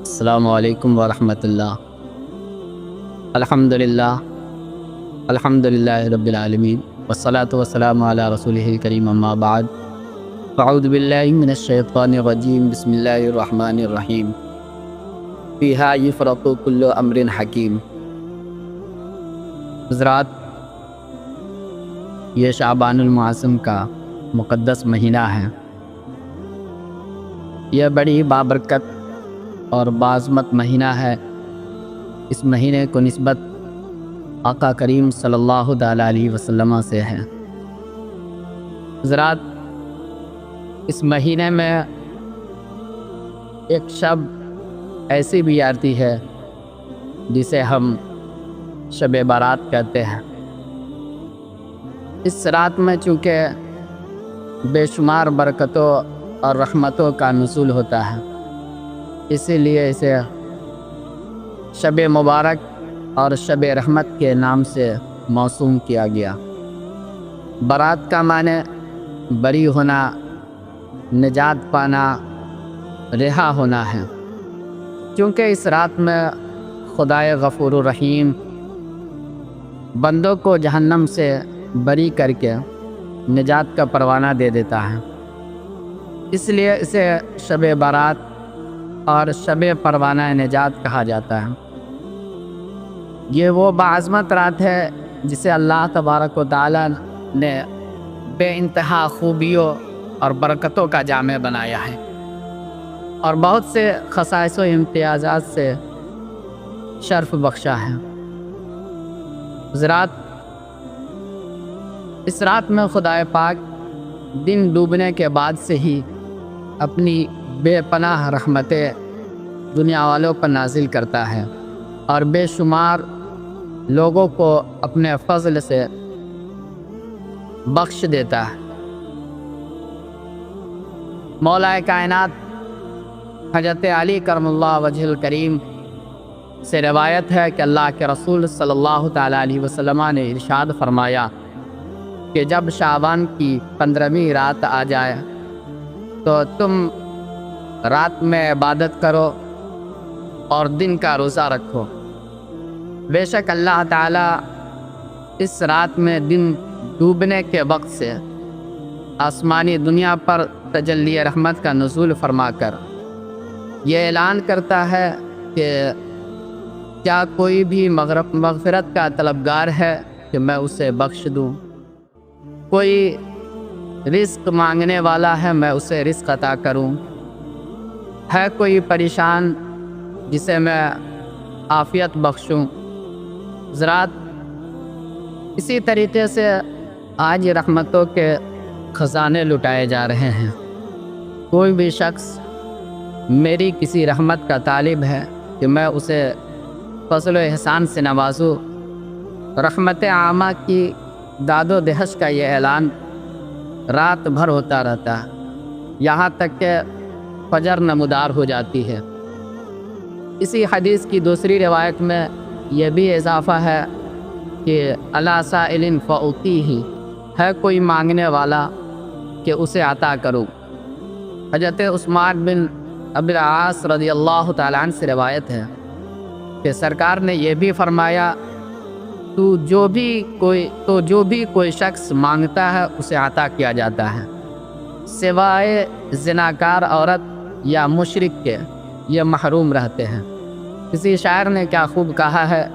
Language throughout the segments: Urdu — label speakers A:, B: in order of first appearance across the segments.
A: السلام علیکم ورحمۃ اللہ۔ الحمدللہ رب العالمین، والصلاة والسلام علی رسولہ الکریم، اما بعد، فاعوذ باللہ من الشیطان الرجیم، بسم اللہ الرحمن الرحیم، فیہا یفرق کل امر حکیم۔ حضرات، یہ شعبان المعظم کا مقدس مہینہ ہے۔ یہ بڑی بابرکت اور بعظمت مہینہ ہے۔ اس مہینے کو نسبت آقا کریم صلی اللہ تعالیٰ علیہ وسلم سے ہے۔ حضرات، اس مہینے میں ایک شب ایسی بھی آتی ہے جسے ہم شب بارات کہتے ہیں۔ اس رات میں چونکہ بے شمار برکتوں اور رحمتوں کا نزول ہوتا ہے، اسی لیے اسے شب مبارک اور شب رحمت کے نام سے موسوم کیا گیا۔ برات کا معنی بری ہونا، نجات پانا، رہا ہونا ہے، کیونکہ اس رات میں خدائے غفور الرحیم بندوں کو جہنم سے بری کر کے نجات کا پروانہ دے دیتا ہے۔ اس لیے اسے شب برات اور شب پروانہ نجات کہا جاتا ہے۔ یہ وہ بعظمت رات ہے جسے اللہ تبارک و تعالیٰ نے بے انتہا خوبیوں اور برکتوں کا جامع بنایا ہے، اور بہت سے خصائص و امتیازات سے شرف بخشا ہے۔ حضرات، اس رات میں خدائے پاک دن ڈوبنے کے بعد سے ہی اپنی بے پناہ رحمتیں دنیا والوں پر نازل کرتا ہے، اور بے شمار لوگوں کو اپنے فضل سے بخش دیتا ہے۔ مولا کائنات حضرت علی کرم اللہ وجہ الکریم سے روایت ہے کہ اللہ کے رسول صلی اللہ تعالیٰ علیہ وسلم نے ارشاد فرمایا کہ جب شعبان کی 15ویں رات آ جائے تو تم رات میں عبادت کرو اور دن کا روزہ رکھو۔ بے شک اللہ تعالیٰ اس رات میں دن ڈوبنے کے وقت سے آسمانی دنیا پر تجلی رحمت کا نزول فرما کر یہ اعلان کرتا ہے کہ کیا کوئی بھی مغفرت کا طلبگار ہے کہ میں اسے بخش دوں؟ کوئی رزق مانگنے والا ہے میں اسے رزق عطا کروں؟ ہے کوئی پریشان جسے میں عافیت بخشوں؟ حضرات، اسی طریقے سے آج رحمتوں کے خزانے لٹائے جا رہے ہیں۔ کوئی بھی شخص میری کسی رحمت کا طالب ہے کہ میں اسے فضل و احسان سے نوازوں، رحمت عامہ کی داد و دہش کا یہ اعلان رات بھر ہوتا رہتا ہے، یہاں تک کہ فجر نمودار ہو جاتی ہے۔ اسی حدیث کی دوسری روایت میں یہ بھی اضافہ ہے کہ الا سائل فاعطیہ، ہے کوئی مانگنے والا کہ اسے عطا کروں۔ حضرت عثمان بن ابی العاص رضی اللہ تعالیٰ عنہ سے روایت ہے کہ سرکار نے یہ بھی فرمایا تو جو بھی کوئی شخص مانگتا ہے اسے عطا کیا جاتا ہے، سوائے زناکار عورت یا مشرک کے یہ محروم رہتے ہیں۔ کسی شاعر نے کیا خوب کہا ہے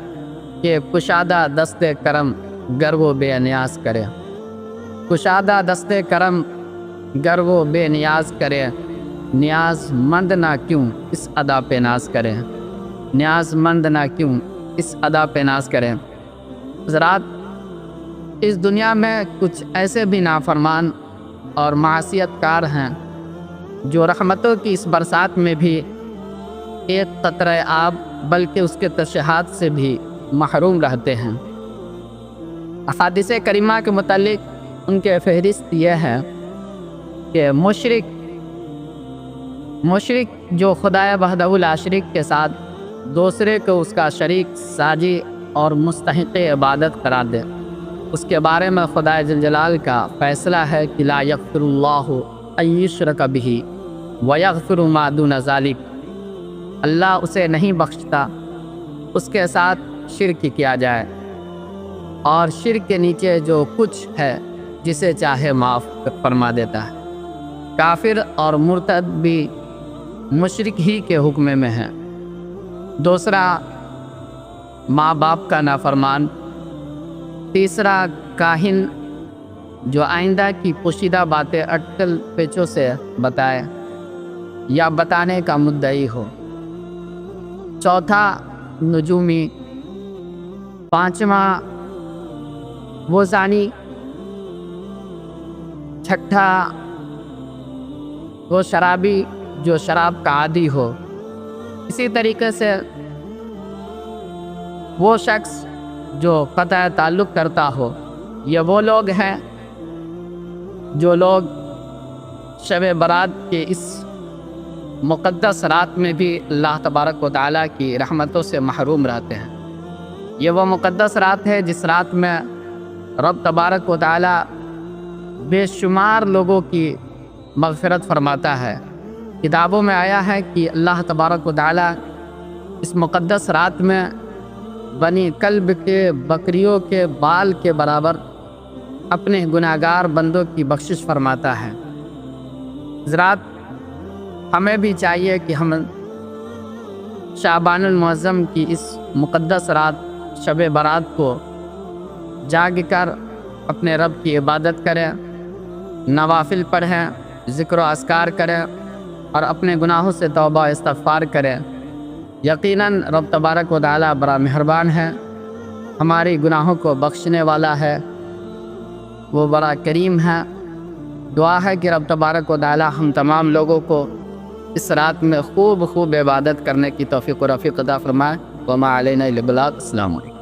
A: کہ کشادہ دست کرم گر وہ بے نیاز کرے، کشادہ دست کرم گر وہ بے نیاز کرے، نیاز مند نہ کیوں اس ادا پہ ناز کرے، نیاز مند نہ کیوں اس ادا پہ ناز کرے۔ حضرات، اس دنیا میں کچھ ایسے بھی نافرمان اور معصیت کار ہیں جو رحمتوں کی اس برسات میں بھی ایک قطرہ آب بلکہ اس کے تشہات سے بھی محروم رہتے ہیں۔ احادیث کریمہ کے متعلق ان کے فہرست یہ ہے کہ مشرک جو خدائے وحدہ لا شریک کے ساتھ دوسرے کو اس کا شریک ساجی اور مستحق عبادت قرار دے، اس کے بارے میں خدا جل جلال کا فیصلہ ہے کہ لا یغفر اللہ ان یشرک بہ ویغفر ما دون ذلک، اللہ اسے نہیں بخشتا اس کے ساتھ شرک کیا جائے، اور شرک کے نیچے جو کچھ ہے جسے چاہے معاف فرما دیتا ہے۔ کافر اور مرتد بھی مشرک ہی کے حکم میں ہیں۔ دوسرا ماں باپ کا نافرمان، تیسرا کاہن جو آئندہ کی پوشیدہ باتیں اٹکل پیچوں سے بتائے یا بتانے کا مدعی ہو، چوتھا نجومی، پانچواں وہ زانی، چھٹا وہ شرابی جو شراب کا عادی ہو۔ اسی طریقے سے وہ شخص جو قطع تعلق کرتا ہو۔ یہ وہ لوگ ہیں جو لوگ شب برات کے اس مقدس رات میں بھی اللہ تبارک و تعالیٰ کی رحمتوں سے محروم رہتے ہیں۔ یہ وہ مقدس رات ہے جس رات میں رب تبارک و تعالیٰ بے شمار لوگوں کی مغفرت فرماتا ہے۔ کتابوں میں آیا ہے کہ اللہ تبارک و تعالیٰ اس مقدس رات میں بنی کلب کے بکریوں کے بال کے برابر اپنے گناہگار بندوں کی بخشش فرماتا ہے۔ حضرات، ہمیں بھی چاہیے کہ ہم شعبان المعظم کی اس مقدس رات شب برات کو جاگ کر اپنے رب کی عبادت کریں، نوافل پڑھیں، ذکر و اذکار کریں اور اپنے گناہوں سے توبہ و استغفار کریں۔ یقیناً رب تبارک و تعالیٰ بڑا مہربان ہے، ہماری گناہوں کو بخشنے والا ہے، وہ بڑا کریم ہے۔ دعا ہے کہ رب تبارک و تعالیٰ ہم تمام لوگوں کو اس رات میں خوب عبادت کرنے کی توفیق و رفیق عطا فرمائے۔ وما علینا الا البلاغ۔ السلام علیکم۔